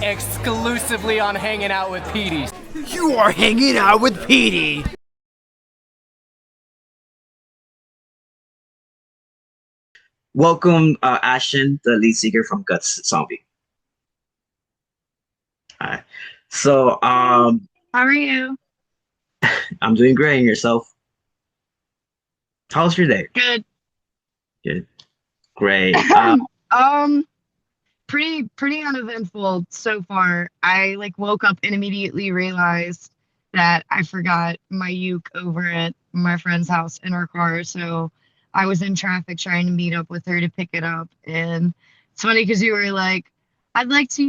Exclusively on Hanging Out with Petey. You are hanging out with Petey. Welcome, Ashton, the lead singer from GutZombie. Hi. So, How are you? I'm doing great. And yourself? How's your day? Good. Good. Great. Pretty uneventful so far. I woke up and immediately realized that I forgot my uke over at my friend's house in her car. So I was in traffic trying to meet up with her to pick it up. And it's funny because you were like, I'd like to,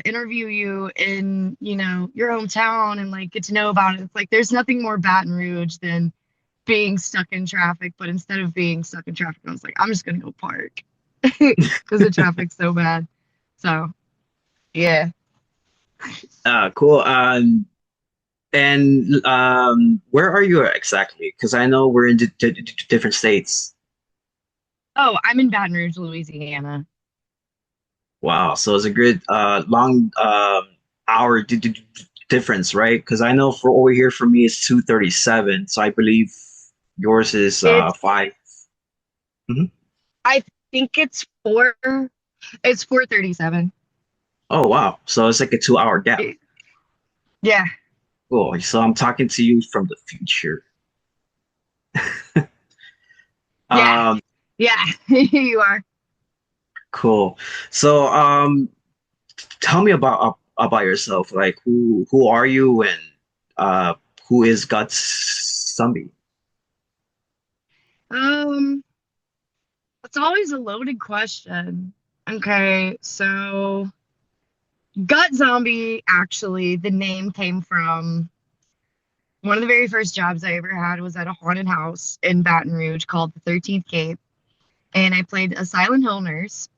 interview you in, your hometown and get to know about it. It's like there's nothing more Baton Rouge than being stuck in traffic. But instead of being stuck in traffic, I was like, I'm just gonna go park because the traffic's so bad. So yeah. Cool. And where are you exactly? Because I know we're in different states. Oh, I'm in Baton Rouge, Louisiana. Wow. So it's a good long hour difference, right? Because I know for over here for me it's 2:37, so I believe yours is It's 5. Mhm. I think it's 4:37. Oh wow. So it's like a 2-hour gap. Yeah. Cool. So I'm talking to you from the future. Yeah. Um, Yeah. You are. cool. So tell me about yourself. Like who are you and uh who is Guts Zombie? Um, it's always a loaded question. Okay, so Gut Zombie, actually, the name came from one of the very first jobs I ever had was at a haunted house in Baton Rouge called the 13th Gate. And I played a Silent Hill nurse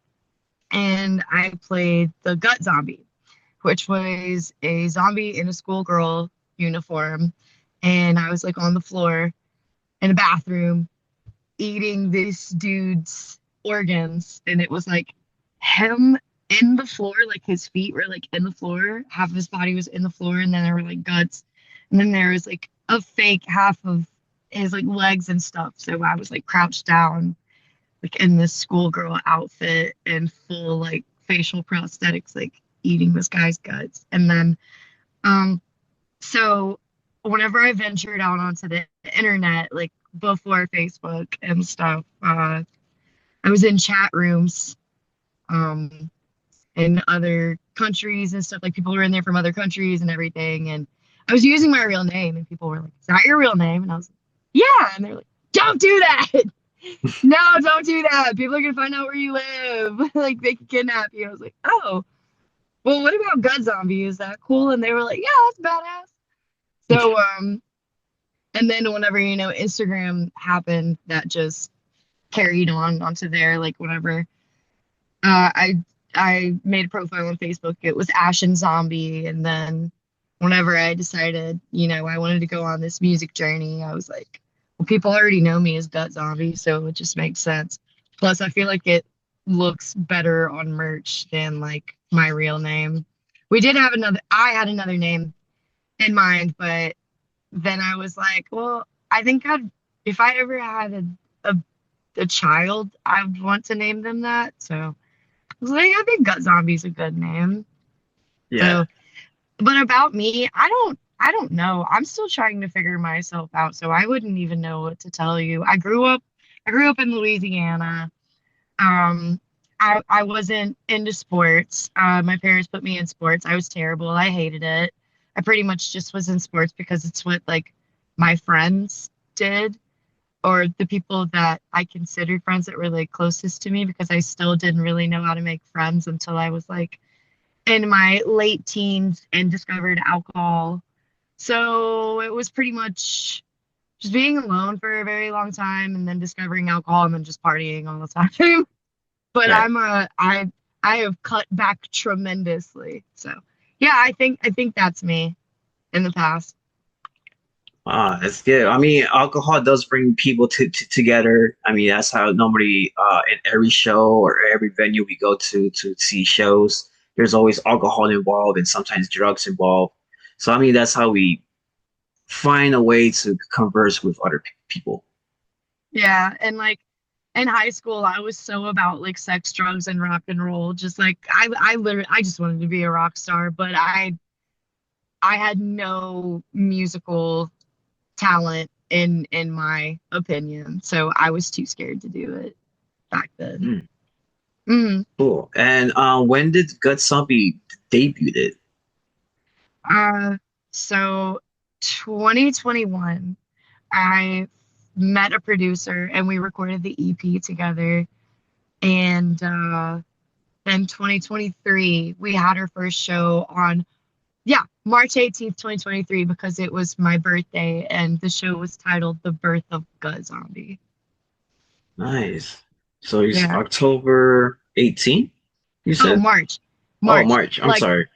and I played the Gut Zombie, which was a zombie in a schoolgirl uniform. And I was on the floor in a bathroom eating this dude's organs. And it was him in the floor, his feet were in the floor, half of his body was in the floor, and then there were guts. And then there was a fake half of his legs and stuff. So I was crouched down, in this schoolgirl outfit and full facial prosthetics, eating this guy's guts. And then so whenever I ventured out onto the internet, before Facebook and stuff, I was in chat rooms in other countries and stuff. People were in there from other countries and everything. And I was using my real name, and people were like, "Is that your real name?" And I was like, "Yeah." And they're like, "Don't do that. No, don't do that. People are gonna find out where you live. They can kidnap you." I was like, "Oh, well, what about Gut Zombie? Is that cool?" And they were like, "Yeah, that's badass." So, and then whenever, Instagram happened, that just carried on onto there. Whenever I made a profile on Facebook, it was Ash and Zombie. And then whenever I decided, I wanted to go on this music journey, I was like, well, people already know me as Gut Zombie, so it just makes sense. Plus, I feel like it looks better on merch than my real name. I had another name in mind, but then I was like, well, I think if I ever had a child, I would want to name them that. So I was like, I think Gut Zombie's a good name. Yeah. So, but about me, I don't know. I'm still trying to figure myself out, so I wouldn't even know what to tell you. I grew up in Louisiana. Um, I wasn't into sports. My parents put me in sports. I was terrible. I hated it. I pretty much just was in sports because it's what my friends did, or the people that I considered friends that were closest to me, because I still didn't really know how to make friends until I was in my late teens and discovered alcohol. So it was pretty much just being alone for a very long time and then discovering alcohol and then just partying all the time. But Right. I have cut back tremendously. So yeah, I think that's me in the past. That's good. I mean, alcohol does bring people together. I mean, that's how normally in every show or every venue we go to see shows, there's always alcohol involved and sometimes drugs involved. So I mean, that's how we find a way to converse with other people. Yeah, and like in high school, I was so about like sex, drugs, and rock and roll. Just like I literally, I just wanted to be a rock star, but I had no musical talent in my opinion, so I was too scared to do it back then. Mm, Mm. cool. And when did GutZombie debut it? Uh, so 2021, I met a producer and we recorded the EP together. And then 2023, we had our first show on, yeah, March 18th, 2023, because it was my birthday, and the show was titled The Birth of GutZombie. Nice. So it's Yeah. October 18th, you Oh, said? March. Oh, March. March. I'm Like, sorry.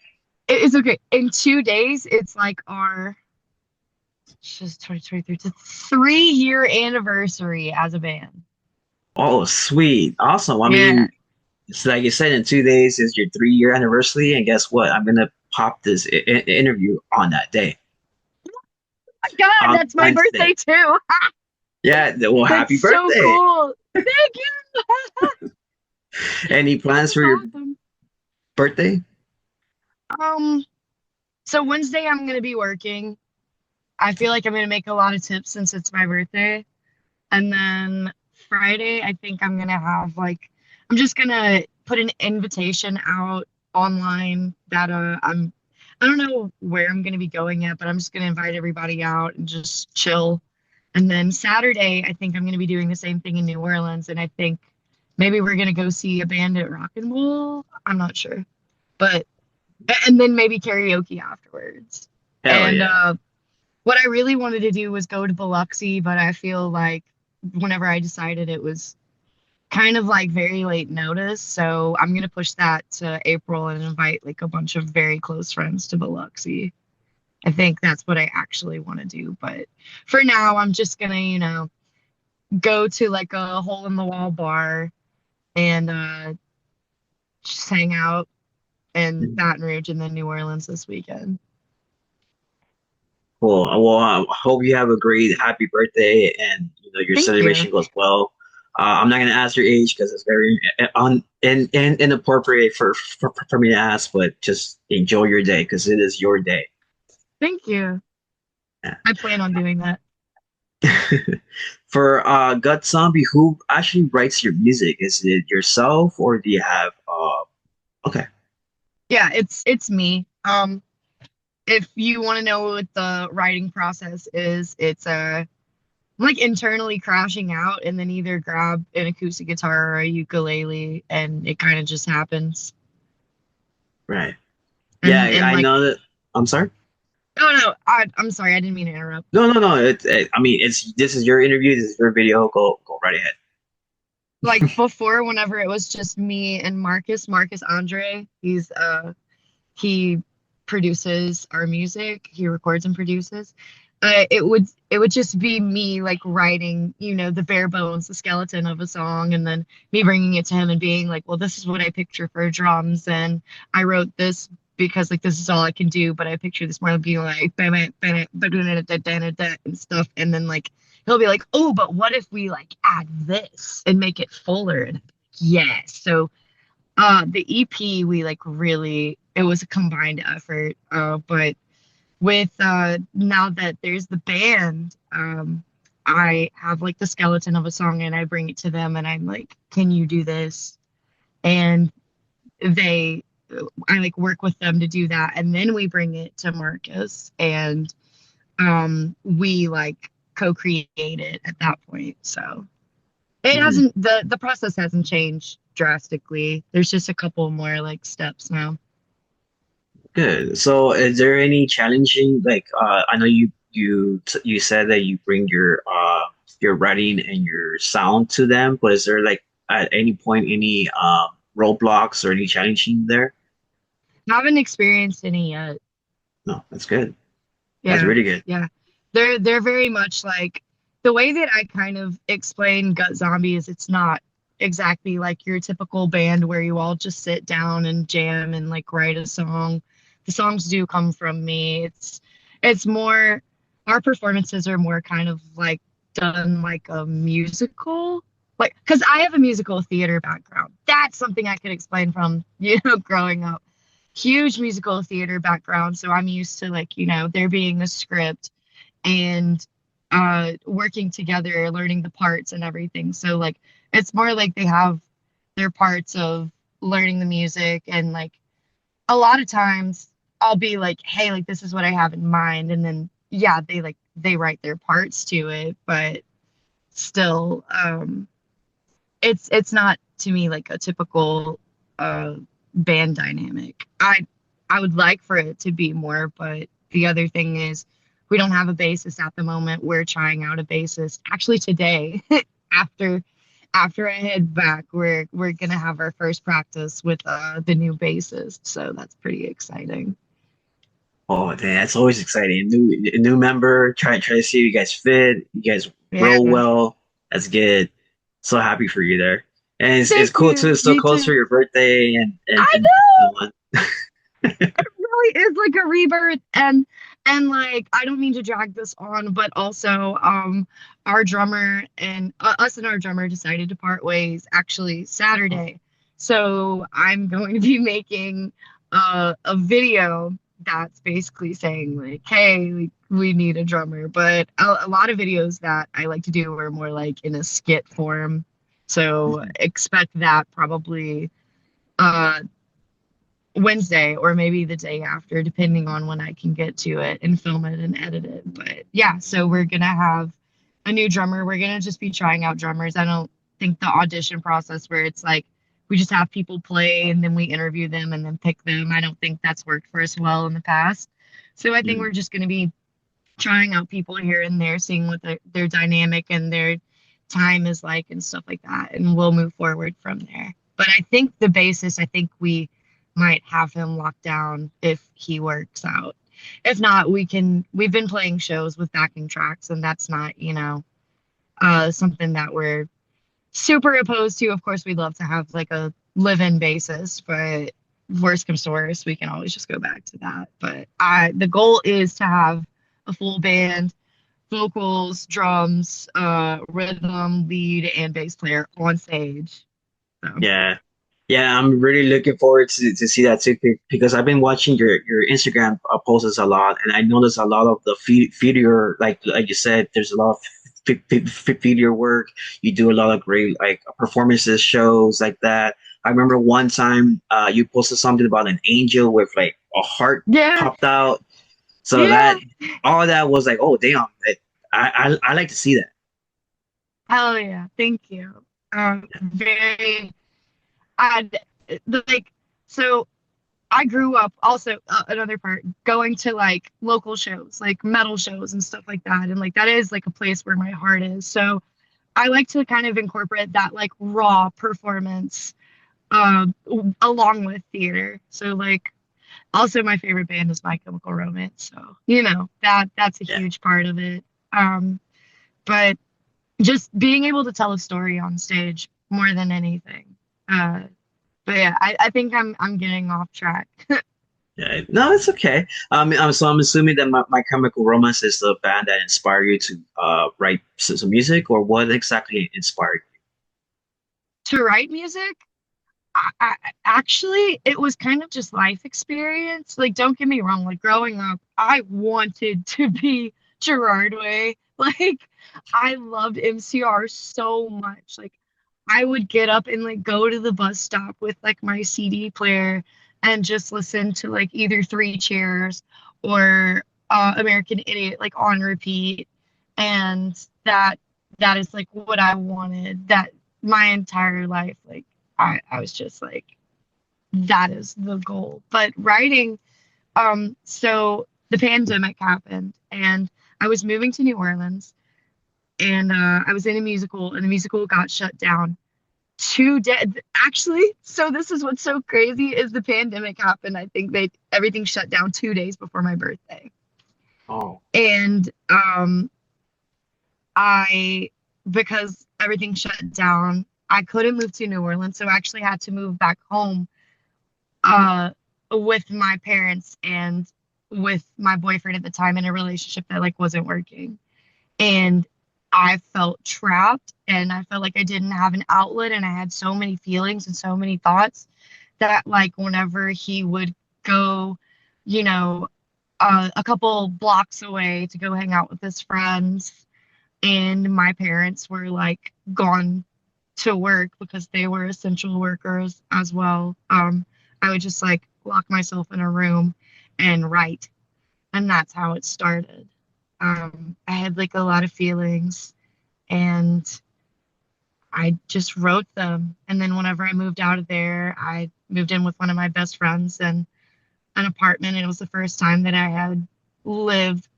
it's okay. In 2 days, it's like our, it's just 2023, it's a 3-year anniversary as a band. Oh, sweet. Awesome. I Yeah. mean, it's like you said, in 2 days is your 3 year anniversary, and guess what? I'm gonna pop this interview on that day, My God, on that's my Wednesday. birthday too. Yeah, well, happy That's so birthday. cool. Thank you. Any plans That's for your awesome. birthday? Um, so Wednesday I'm gonna be working. I feel like I'm gonna make a lot of tips since it's my birthday. And then Friday, I think I'm gonna have like I'm just gonna put an invitation out online that I don't know where I'm gonna be going yet, but I'm just gonna invite everybody out and just chill. And then Saturday, I think I'm gonna be doing the same thing in New Orleans, and I think maybe we're gonna go see a band at Rock and Roll. I'm not sure, but and then maybe karaoke afterwards. Hell And yeah. what I really wanted to do was go to Biloxi, but I feel like whenever I decided it was kind of like very late notice. So I'm gonna push that to April and invite like a bunch of very close friends to Biloxi. I think that's what I actually want to do. But for now, I'm just gonna, go to like a hole in the wall bar and just hang out in Baton Rouge and then New Orleans this weekend. Cool. Well, I hope you have a great, happy birthday, and your Thank you. celebration goes well. I'm not gonna ask your age because it's very inappropriate for me to ask, but just enjoy your day because it is your day. Thank you. Yeah. I plan on doing that. For Gut Zombie, who actually writes your music? Is it yourself or do you have okay. Yeah, it's me. If you want to know what the writing process is, it's like internally crashing out and then either grab an acoustic guitar or a ukulele and it kind of just happens. Right. Yeah, And I like, know that. I'm sorry. oh no, I'm sorry, I didn't mean to interrupt. No, no, no. I mean, this is your interview. This is your video. Go right ahead. Like before, whenever it was just me and Marcus Andre, he produces our music, he records and produces. It would just be me like writing, the bare bones, the skeleton of a song, and then me bringing it to him and being like, well, this is what I picture for drums, and I wrote this because like this is all I can do, but I picture this more being like and stuff, and then like he'll be like, oh, but what if we like add this and make it fuller? And yes, so the EP, we like really, it was a combined effort. But with now that there's the band, I have like the skeleton of a song and I bring it to them and I'm like, can you do this? And they, I like work with them to do that. And then we bring it to Marcus and we like co-create it at that point. So it Mhm. hasn't, the process hasn't changed drastically. There's just a couple more like steps now. Good. So, is there any challenging like I know you said that you bring your writing and your sound to them, but is there like at any point any roadblocks or any challenging there? Haven't experienced any yet. No, that's good. That's Yeah, really good. yeah. They're very much like the way that I kind of explain Gut Zombie is exactly like your typical band where you all just sit down and jam and like write a song. The songs do come from me. It's more, our performances are more kind of like done like a musical, like because I have a musical theater background. That's something I could explain from, growing up. Huge musical theater background, so I'm used to like, there being a script and working together, learning the parts and everything. So like it's more like they have their parts of learning the music, and like a lot of times I'll be like, hey, like this is what I have in mind, and then yeah, they write their parts to it, but still, it's not to me like a typical uh band dynamic. I would like for it to be more, but the other thing is we don't have a bassist at the moment. We're trying out a bassist. Actually today, after after I head back, we're gonna have our first practice with the new bassist. So that's pretty exciting. Oh, man, that's always exciting. A new member, try to see you guys fit. You guys Yeah. roll well. That's good. So happy for you there. And it's Thank cool too. you. It's so Me close too. for your birthday I and so know. on. It really is like a rebirth, and like I don't mean to drag this on, but also our drummer and us and our drummer decided to part ways actually Saturday. So I'm going to be making a video that's basically saying like, hey, we need a drummer. But a lot of videos that I like to do are more like in a skit form. So expect that probably uh Wednesday or maybe the day after, depending on when I can get to it and film it and edit it. But yeah, so we're gonna have a new drummer. We're gonna just be trying out drummers. I don't think the audition process where it's like we just have people play and then we interview them and then pick them. I don't think that's worked for us well in the past. So I think Mm. we're just gonna be trying out people here and there, seeing what their dynamic and their time is like and stuff like that, and we'll move forward from there. But I think the basis, I think we might have him locked down if he works out. If not, we've been playing shows with backing tracks, and that's not, something that we're super opposed to. Of course, we'd love to have like a live-in basis, but worst comes to worst, we can always just go back to that. But the goal is to have a full band, vocals, drums, rhythm, lead, and bass player on stage. So Yeah. Yeah, I'm really looking forward to see that too because I've been watching your Instagram posts a lot, and I noticed a lot of the feeder, like you said, there's a lot of feeder work. You do a lot of great like performances, shows like that. I remember one time you posted something about an angel with like a heart yeah, popped out. So yeah. that all that was like, oh damn, I like to see that. Hell yeah. Thank you. Very, I like, so I grew up also, another part, going to like local shows, like metal shows and stuff like that. And like that is like a place where my heart is. So I like to kind of incorporate that like raw performance along with theater. So like also my favorite band is My Chemical Romance. So, that's a Yeah. huge part of it. Um, but just being able to tell a story on stage more than anything. Uh, but yeah, I think I'm getting off track. Yeah, no, it's okay. So I'm assuming that My Chemical Romance is the band that inspired you to write some music, or what exactly inspired To write music, actually, it was kind of just life experience. Like, don't get me wrong, like growing up, I wanted to be Gerard Way. Like, I loved MCR so much. Like, I would get up and like go to the bus stop with like my CD player and just listen to like either Three Cheers or American Idiot like on repeat. And that is like what I wanted that my entire life. Like I was just like, that is the goal. But writing, so the pandemic happened and I was moving to New Orleans, and I was in a musical and the musical got shut down. Two dead actually. So this is what's so crazy is the pandemic happened. I think they everything shut down 2 days before my birthday. you? Oh, And I because everything shut down, I couldn't move to New Orleans, so I actually had to move back home uh with my parents and with my boyfriend at the time in a relationship that like wasn't working. And I felt trapped and I felt like I didn't have an outlet and I had so many feelings and so many thoughts that like whenever he would go, you know, a couple blocks away to go hang out with his friends and my parents were like gone to work because they were essential workers as well. I would just like lock myself in a room and write, and that's how it started. I had like a lot of feelings, and I just wrote them. And then whenever I moved out of there, I moved in with one of my best friends in an apartment, and it was the first time that I had lived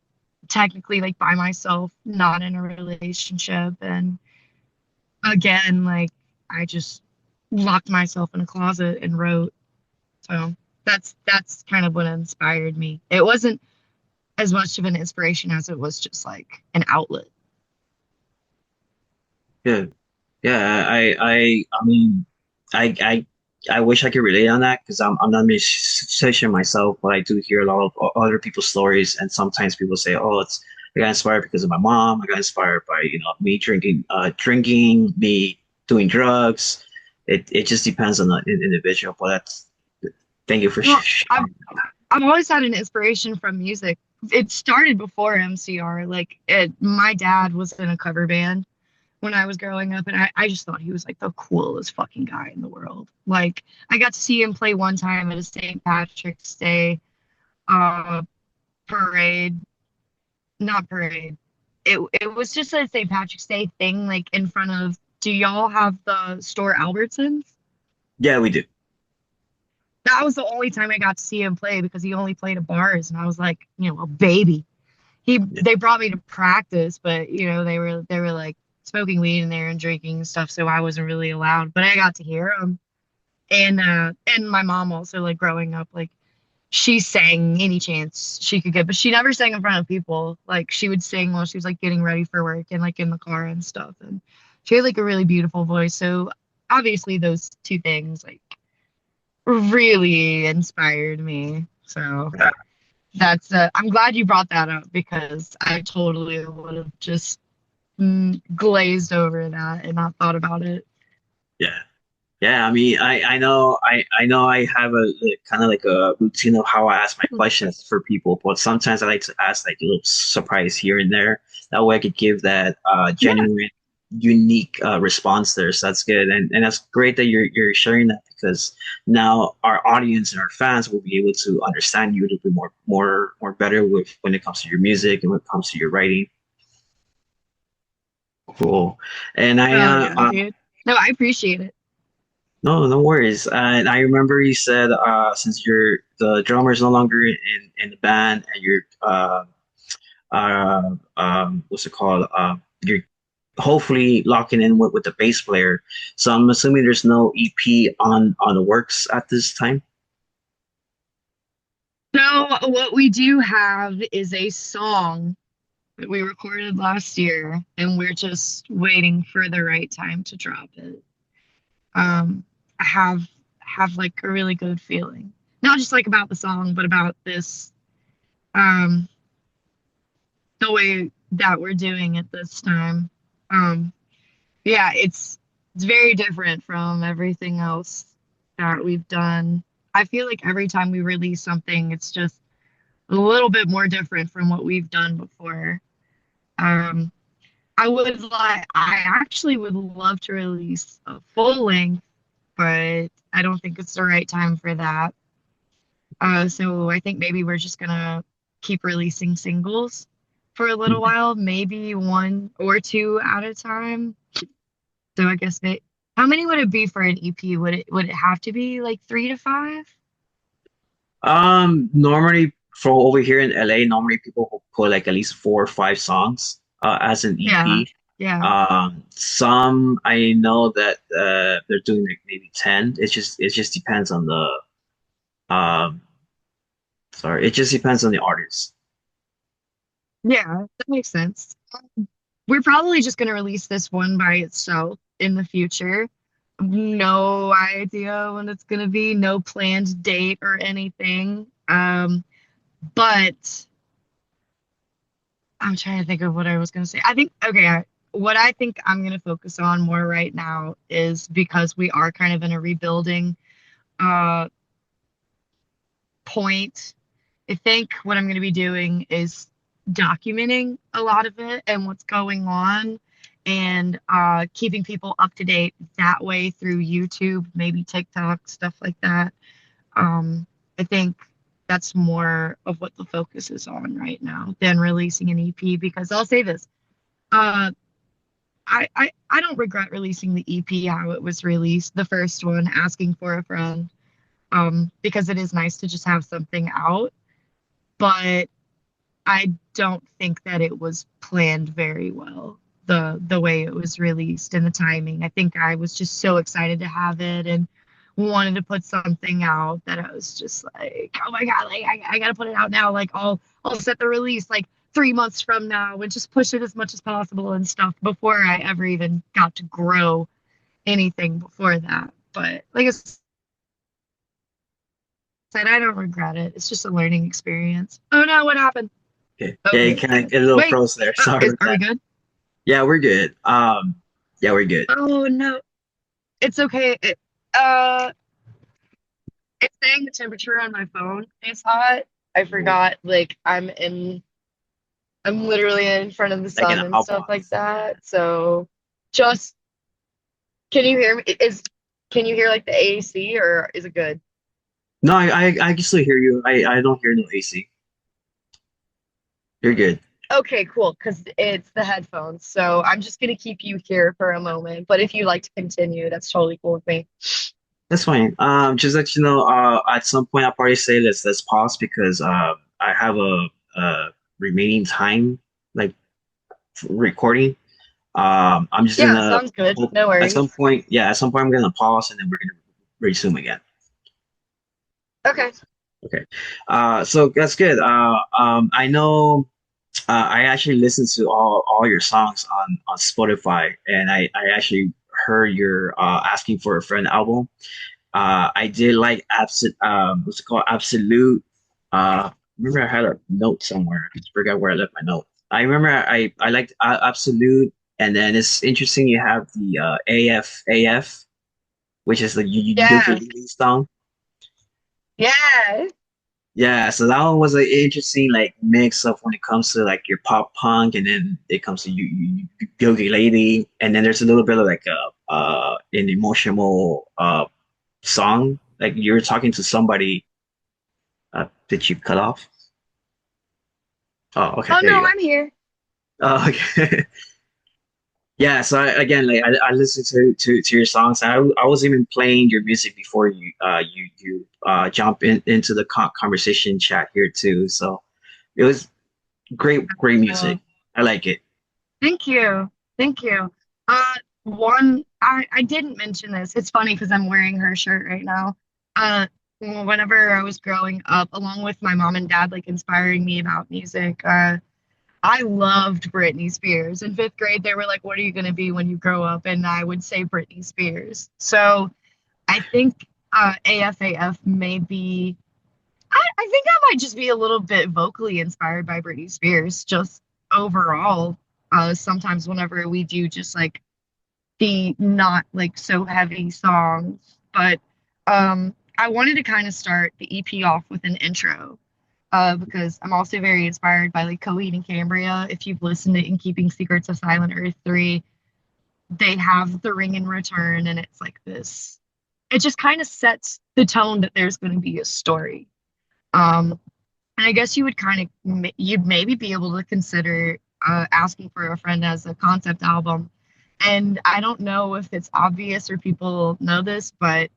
technically like by myself, not in a relationship. And again, like I just locked myself in a closet and wrote. So that's kind of what inspired me. It wasn't as much of an inspiration as it was just like an outlet. Yeah, yeah. I mean, I I wish I could relate on that because I'm not a musician myself, but I do hear a lot of other people's stories, and sometimes people say, "Oh, it's I got inspired because of my mom. I got inspired by me drinking, me doing drugs." It just depends on the individual, but that's thank you for Well, I've sharing. I've always had an inspiration from music. It started before MCR. My dad was in a cover band when I was growing up, and I just thought he was like the coolest fucking guy in the world. Like I got to see him play one time at a St. Patrick's Day uh parade, not parade. It was just a St. Patrick's Day thing, like in front of. Do y'all have the store Albertsons? Yeah, we do. That was the only time I got to see him play because he only played at bars, and I was like, a baby. Yeah. They brought me to practice, but they were like smoking weed in there and drinking and stuff, so I wasn't really allowed. But I got to hear him, and my mom also like growing up, like she sang any chance she could get, but she never sang in front of people. Like she would sing while she was like getting ready for work and like in the car and stuff, and she had like a really beautiful voice. So obviously those two things like really inspired me. So that's I'm glad you brought that up because I totally would have just glazed over that and not thought about it. Yeah. Yeah, I mean, I know I have a kind of like a routine of how I ask my questions for people, but sometimes I like to ask like a little surprise here and there. That way I could give that Yeah. genuine, unique response there. So that's good, and that's great that you're sharing that because now our audience and our fans will be able to understand you a little bit more better with when it comes to your music and when it comes to your writing. Cool. And Oh yeah, dude. No, I appreciate it. no, no worries. And I remember you said since you're the drummer is no longer in the band and you're what's it called? You're hopefully locking in with the bass player. So I'm assuming there's no EP on the works at this time. So what we do have is a song that we recorded last year, and we're just waiting for the right time to drop it. I have like a really good feeling, not just like about the song, but about this, um, the way that we're doing it this time. Um, yeah, it's very different from everything else that we've done. I feel like every time we release something, it's just a little bit more different from what we've done before. Um, I actually would love to release a full length, but I don't think it's the right time for that. So I think maybe we're just gonna keep releasing singles for a little while, maybe one or two at a time. So I guess how many would it be for an EP? Would it have to be like three to five? Normally for over here in LA, normally people will put like at least 4 or 5 songs as an Yeah, EP. yeah, Some I know that they're doing like maybe 10. It just depends on the um sorry, it just depends on the artist. yeah. That makes sense. We're probably just gonna release this one by itself in the future. No idea when it's gonna be, no planned date or anything. But I'm trying to think of what I was gonna say. I think okay, what I think I'm gonna focus on more right now is because we are kind of in a rebuilding uh point. I think what I'm going to be doing is documenting a lot of it and what's going on and keeping people up to date that way through YouTube, maybe TikTok, stuff like that. I think that's more of what the focus is on right now than releasing an EP because I'll say this. Uh, I don't regret releasing the EP how it was released, the first one, Asking for a Friend, because it is nice to just have something out. But I don't think that it was planned very well, the way it was released and the timing. I think I was just so excited to have it and wanted to put something out that I was just like, oh my God, like I gotta put it out now. Like I'll set the release like 3 months from now and just push it as much as possible and stuff before I ever even got to grow anything before that. But like I said, I don't regret it. It's just a learning experience. Oh no, what happened? Okay. Yeah, you Okay. kind of get a little Wait, froze there. Sorry about are we that. good? Yeah, we're good. Yeah, we're good. Oh no, it's okay. Uh, it's saying the temperature on my phone is hot. I forgot, like I'm literally in front of the Like in sun a and hot stuff like box. that. So just, can you hear me? Can you hear like the AC or is it good? No, I can still hear you. I don't hear no AC. You're good. Okay, cool, because it's the headphones. So I'm just gonna keep you here for a moment. But if you like to continue, that's totally cool with me. That's fine. Just let you know. At some point I'll probably say let's pause because I have a remaining time like recording. I'm just Yeah, gonna sounds good. No at some worries. point. Yeah, at some point I'm gonna pause and then we're gonna resume again. Okay. Okay. So that's good. I know. I actually listened to all your songs on Spotify, and I actually heard your asking for a friend album. I did like what's it called? Absolute. Remember I had a note somewhere. I forgot where I left my note. I remember I liked Absolute, and then it's interesting you have the AF, which is the Yeah. ukulele song. Yeah. Yeah, so that one was an interesting like mix of when it comes to like your pop punk, and then it comes to you Yogi Lady, and then there's a little bit of like a an emotional song, like you're talking to somebody that you cut off. Oh, okay, Oh there you no, go. I'm here. Oh, okay. Yeah, so again, like I listened to your songs. I was even playing your music before you jump into the conversation chat here too. So it was great Oh, music. I like it. thank you. Thank you. One, I didn't mention this. It's funny because I'm wearing her shirt right now. Whenever I was growing up, along with my mom and dad, like inspiring me about music, I loved Britney Spears. In fifth grade, they were like, "What are you going to be when you grow up?" And I would say Britney Spears. So I think AFAF may be, I think I might just be a little bit vocally inspired by Britney Spears, just overall. Sometimes whenever we do just like the not like so heavy songs, but I wanted to kind of start the EP off with an intro because I'm also very inspired by like Coheed and Cambria. If you've listened to In Keeping Secrets of Silent Earth 3, they have the ring in return, and it's like this. It just kind of sets the tone that there's going to be a story. Um, and I guess you would kind of, you'd maybe be able to consider asking for a friend as a concept album. And I don't know if it's obvious or people know this, but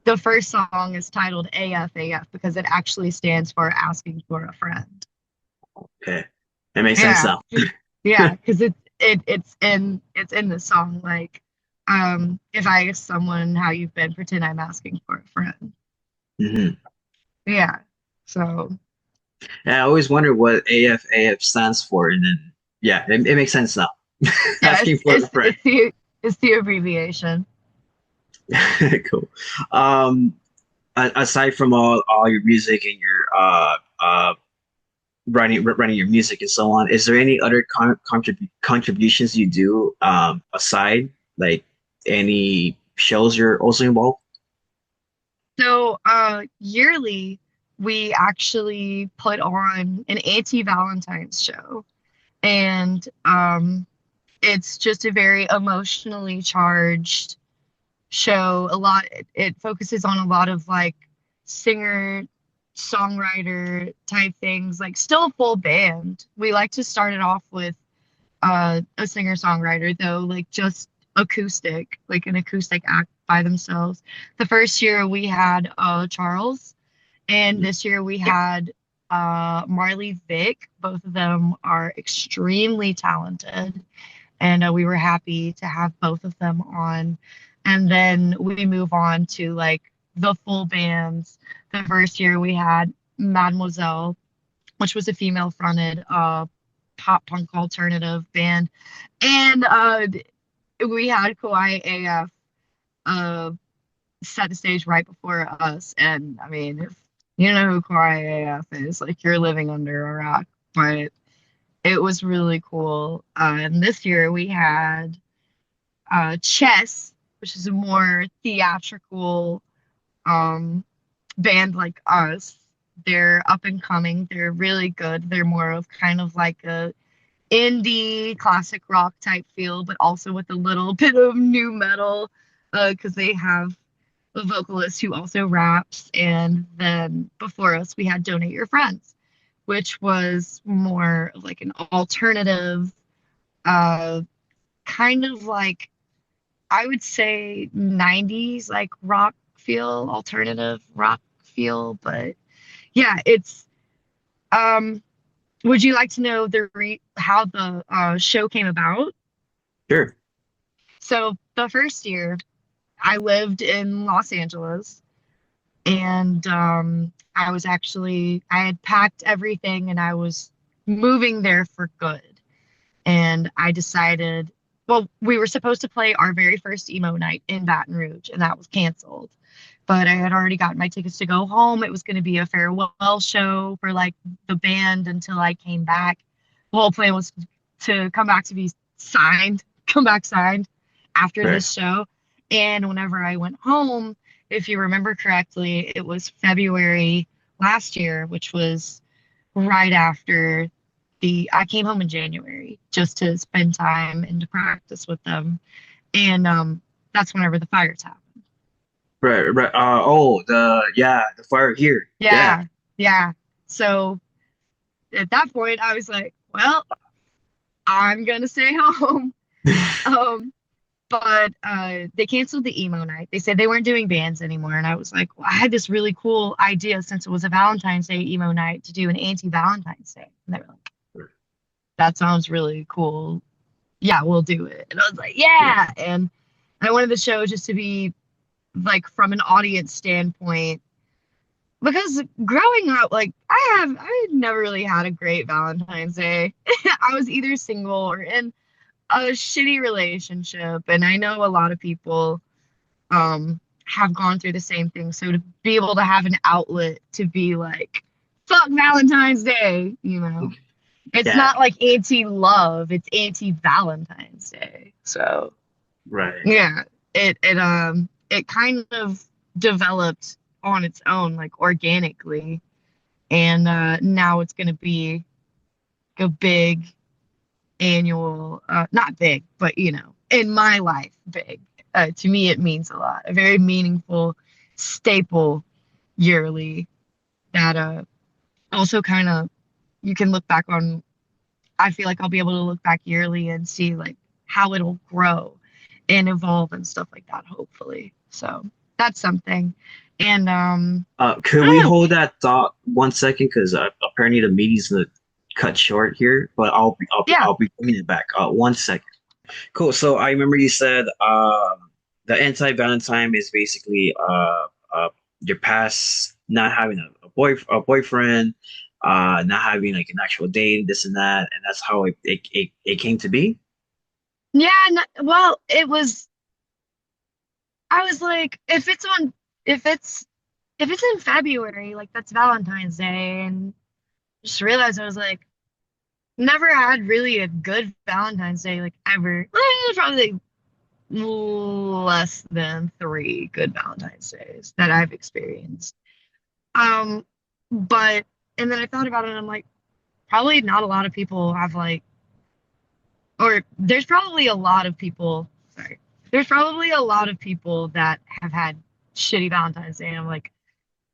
the first song is titled AFAF because it actually stands for asking for a friend. Okay, that makes sense Yeah, now. yeah, because it's in the song like, if I ask someone how you've been, pretend I'm asking for a friend. Hmm. Yeah, so Yeah, I always wondered what AF stands for, and then yeah, it makes sense now. yeah, Asking for a friend. it's the abbreviation. Cool. Um, Aside from all your music and your writing your music and so on, is there any other contributions you do aside, like any shows you're also involved? So, yearly, we actually put on an anti-Valentine's show, and it's just a very emotionally charged show. It focuses on a lot of like singer, songwriter type things, like still a full band. We like to start it off with a singer songwriter though, like just acoustic, like an acoustic act by themselves. The first year we had Charles, and this year we had Marley Vick. Both of them are extremely talented, and we were happy to have both of them on. And then we move on to like the full bands. The first year we had Mademoiselle, which was a female fronted pop punk alternative band. And we had Kawaii AF uh, set the stage right before us. And I mean, if you know who Kawaii AF is, like you're living under a rock. But it was really cool. And this year we had Chess, which is a more theatrical um, band like us. They're up and coming. They're really good. They're more of kind of like a indie classic rock type feel, but also with a little bit of new metal because they have a vocalist who also raps. And then before us, we had Donate Your Friends, which was more of like an alternative, uh, kind of like I would say 90s like rock feel, alternative rock feel. But yeah, it's would you like to know how the show came about? Sure. So the first year I lived in Los Angeles, and I had packed everything and I was moving there for good. And I decided, well, we were supposed to play our very first emo night in Baton Rouge, and that was canceled. But I had already gotten my tickets to go home. It was going to be a farewell show for like the band until I came back. The whole plan was to come back to be signed, come back signed after Right. this show. And whenever I went home, if you remember correctly, it was February last year, which was right after I came home in January just to spend time and to practice with them. And that's whenever the fires happened. Right, right. Oh, the fire here. Yeah. Yeah, yeah. So at that point, I was like, well, I'm gonna stay home. Um, but they canceled the emo night. They said they weren't doing bands anymore, and I was like, well, I had this really cool idea since it was a Valentine's Day emo night to do an anti-Valentine's Day. And they were like, that sounds really cool. Yeah, we'll do it. And I was like, Yeah. yeah. And I wanted the show just to be like from an audience standpoint, because growing up, like I had never really had a great Valentine's Day. I was either single or in a shitty relationship, and I know a lot of people have gone through the same thing. So to be able to have an outlet to be like, fuck Valentine's Day, you know. It's Yeah. not like anti-love, it's anti-Valentine's Day. So Right. yeah, it kind of developed on its own, like organically. And now it's gonna be a big annual, not big, but you know, in my life, big. To me, it means a lot. A very meaningful staple yearly that also kind of you can look back on. I feel like I'll be able to look back yearly and see like how it'll grow and evolve and stuff like that, hopefully. So that's something. And Could I we don't know. hold that thought 1 second? Because apparently the meeting's gonna cut short here, but Yeah, I'll be bringing it back. 1 second. Cool. So I remember you said the anti-Valentine is basically your past not having a boyfriend, not having like an actual date, this and that, and that's how it came to be. yeah. Well, it was. I was like, if it's in February, like that's Valentine's Day, and just realized I was like, never had really a good Valentine's Day like ever. Probably less than three good Valentine's Days that I've experienced. Um, but and then I thought about it, and I'm like, probably not a lot of people have like, or there's probably a lot of people. Sorry, there's probably a lot of people that have had shitty Valentine's Day. And I'm like,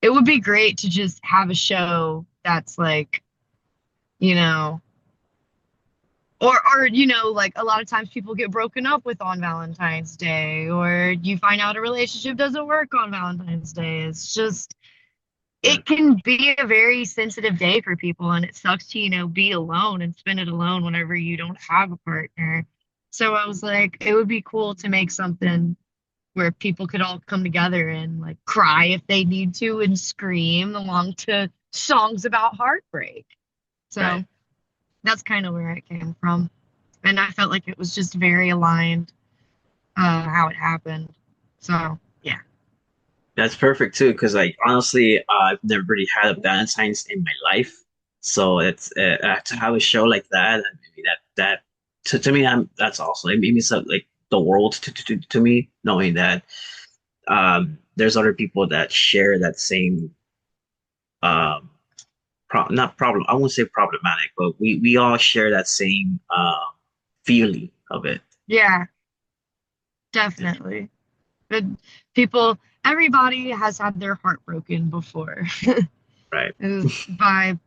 it would be great to just have a show that's like, you know, or like a lot of times people get broken up with on Valentine's Day, or you find out a relationship doesn't work on Valentine's Day. It's just Yeah. it can be a very sensitive day for people, and it sucks to, be alone and spend it alone whenever you don't have a partner. So I was like, it would be cool to make something where people could all come together and like cry if they need to and scream along to songs about heartbreak. So Right. that's kind of where it came from. And I felt like it was just very aligned how it happened. So yeah. That's perfect too, because like honestly, I've never really had a Valentine's in my life, so it's to have a show like that. I mean, that to me, that's awesome. It means like the world to me, knowing that there's other people that share that same um not problem. I won't say problematic, but we all share that same feeling of it. Yeah, Yeah. definitely. But everybody has had their heart broken before. Right. By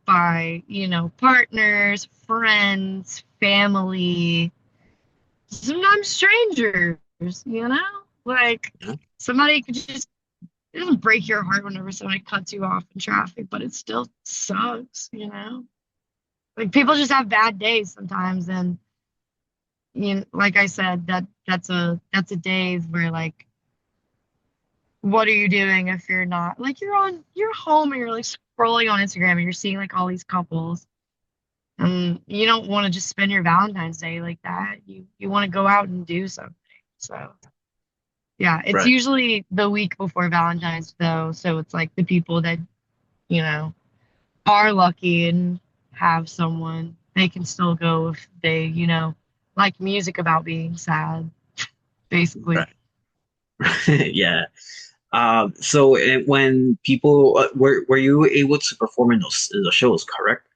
partners, friends, family, sometimes strangers, like Yeah. somebody could just it doesn't break your heart whenever somebody cuts you off in traffic, but it still sucks. Like people just have bad days sometimes, and like I said, that's a day where like, what are you doing if you're not like you're home and you're like scrolling on Instagram and you're seeing like all these couples, and you don't want to just spend your Valentine's Day like that. You want to go out and do something. So yeah, it's Right. usually the week before Valentine's though, so it's like the people that you know are lucky and have someone, they can still go if they like music about being sad, basically. Right. Yeah. So when people were you able to perform in those shows, correct?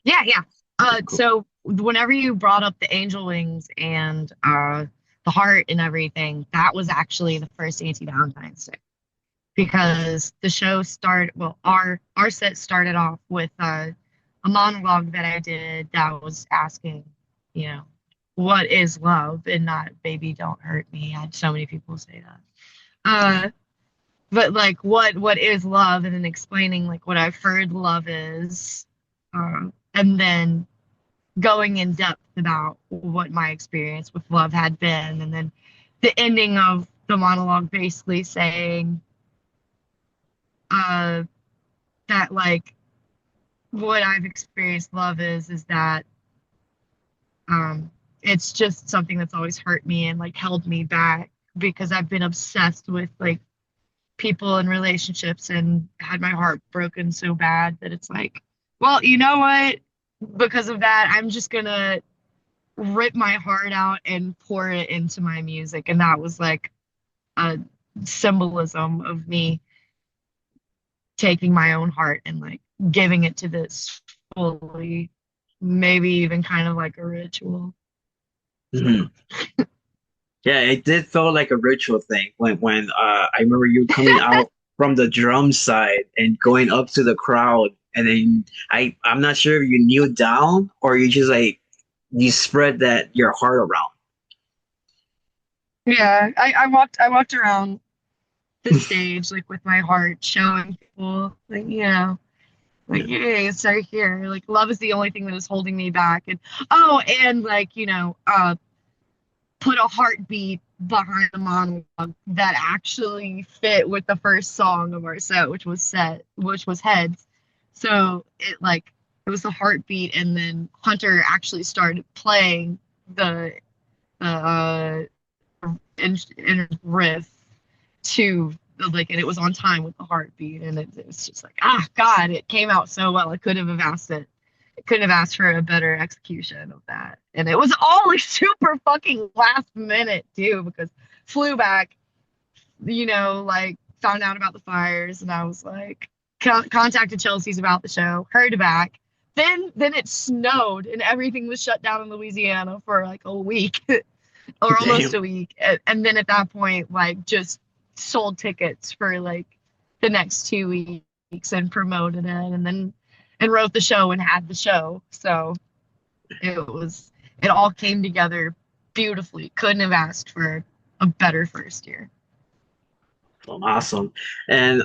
Yeah, yeah. Okay, cool. So whenever you brought up the angel wings and the heart and everything, that was actually the first anti Valentine's Day, because the show started. Well, our set started off with a monologue that I did that was asking, you know, what is love, and not baby don't hurt me. I had so many people say that. But like what is love, and then explaining like what I've heard love is, and then going in depth about what my experience with love had been, and then the ending of the monologue basically saying uh that like what I've experienced love is that um it's just something that's always hurt me and like held me back, because I've been obsessed with like people and relationships and had my heart broken so bad that it's like, well, you know what? Because of that, I'm just gonna rip my heart out and pour it into my music. And that was like a symbolism of me taking my own heart and like giving it to this fully, maybe even kind of like a ritual. So Mhm. Yeah, it did feel like a ritual thing when I remember you coming out from the drum side and going up to the crowd, and then I'm not sure if you kneel down or you just like you spread that your heart around. yeah, I walked around the stage like with my heart showing people like, like, Yeah. hey, it's right here. Like, love is the only thing that is holding me back. And oh, and like, put a heartbeat behind the monologue that actually fit with the first song of our set, which was Heads. So it was the heartbeat, and then Hunter actually started playing the in riff, to like, and it was on time with the heartbeat, and it's just like, ah, God, it came out so well. I couldn't have asked it. I couldn't have asked for a better execution of that. And it was all like super fucking last minute too, because flew back, like found out about the fires, and I was like, contacted Chelsea's about the show, heard back. Then it snowed and everything was shut down in Louisiana for like a week or almost Damn. a week. And then at that point, like just sold tickets for like the next 2 weeks and promoted it, and wrote the show and had the show. So it all came together beautifully. Couldn't have asked for a better first year. Awesome. And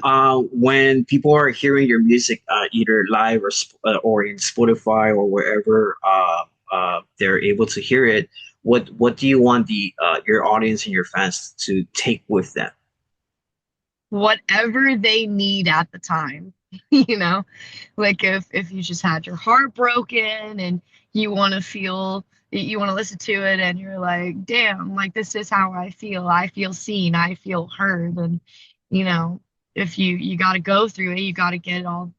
when people are hearing your music, either live or in Spotify or wherever they're able to hear it, what do you want the your audience and your fans to take with them? Whatever they need at the time. Like if you just had your heart broken and you want to listen to it and you're like, damn, like this is how I feel seen, I feel heard. And if you got to go through it, you got to get all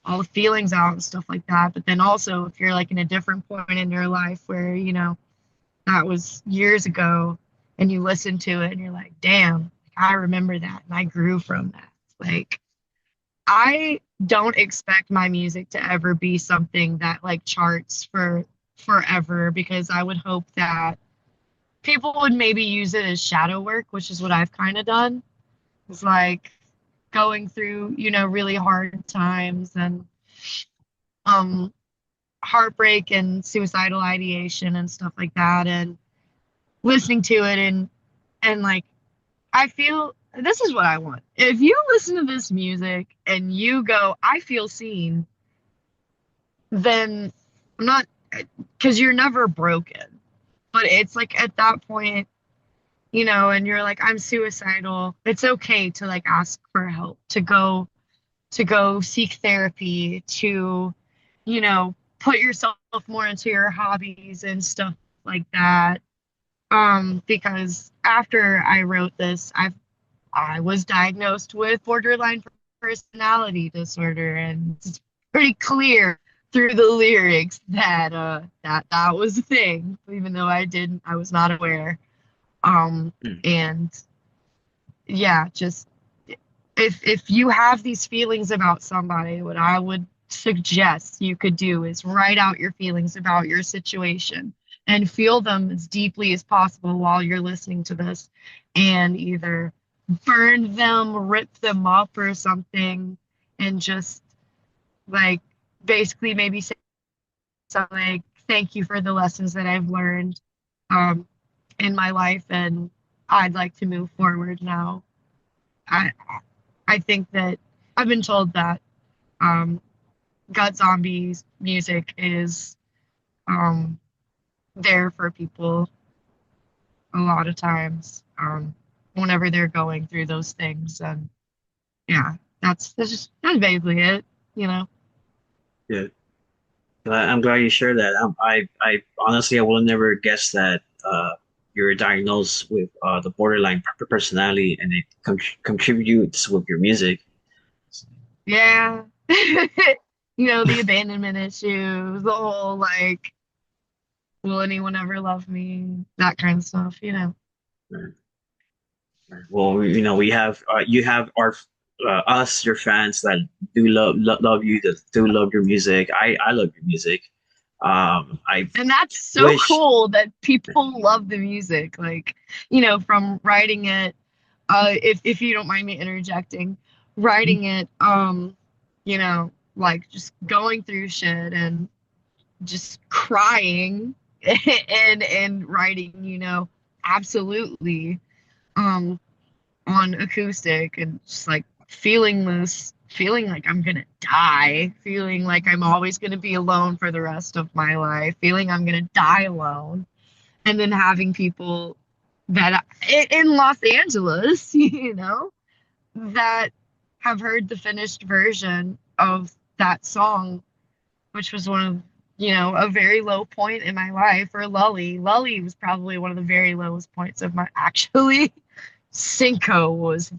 the feelings out and stuff like that. But then also if you're like in a different point in your life where that was years ago, and you listen to it and you're like, damn, I remember that and I grew from that. Like, I don't expect my music to ever be something that like charts for forever, because I would hope that people would maybe use it as shadow work, which is what I've kind of done. It's like going through, really hard times and um heartbreak and suicidal ideation and stuff like that, and listening to it, and like I feel this is what I want. If you listen to this music and you go, I feel seen, then I'm not, because you're never broken. But it's like at that point, and you're like, I'm suicidal. It's okay to like ask for help, to go seek therapy, to, put yourself more into your hobbies and stuff like that. Because after I wrote this, I was diagnosed with borderline personality disorder, and it's pretty clear through the lyrics that that was a thing, even though I was not aware. Mm. And yeah, just if you have these feelings about somebody, what I would suggest you could do is write out your feelings about your situation and feel them as deeply as possible while you're listening to this, and either burn them, rip them up or something, and just like basically maybe say something like, thank you for the lessons that I've learned um, in my life, and I'd like to move forward now. I I think that I've been told that um, GutZombie's music is um, there for people a lot of times whenever they're going through those things. And yeah, that's basically it. Yeah. I'm glad you shared that. I honestly, I would have never guessed that you're diagnosed with the borderline personality, and it contributes with your music. Yeah. The abandonment issues, the whole like, will anyone ever love me? That kind of stuff. Right. Well, we have you have our us, your fans that do love you, that do love your music. I love your music. I And that's so wish. cool that people love the music. Like, from writing it, if you don't mind me interjecting, writing it, like just going through shit and just crying and writing, absolutely um on acoustic, and just like feeling like I'm gonna die, feeling like I'm always gonna be alone for the rest of my life, feeling I'm gonna die alone, and then having people that in Los Angeles, that have heard the finished version of that song, which was one of, a very low point in my life. Or Lully. Lully was probably one of the very lowest points of my, actually, Cinco was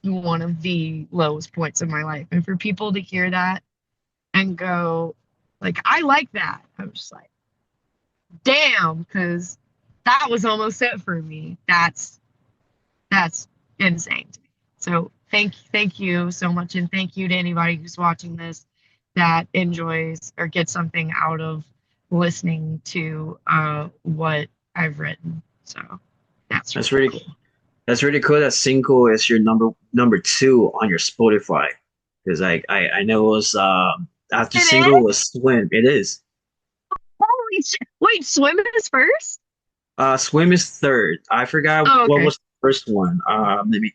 one of the lowest points of my life. And for people to hear that and go, like, I like that. I'm just like, damn, because that was almost it for me. That's insane to me. So thank you so much, and thank you to anybody who's watching this that enjoys or gets something out of listening to what I've written. So that's That's really really cool. that's really cool. That single is your number two on your Spotify. Because I know it was after It single is? was Swim. It is. Holy shit. Wait, swim is first? Swim is third. I forgot Oh, what okay. was the first one. Let me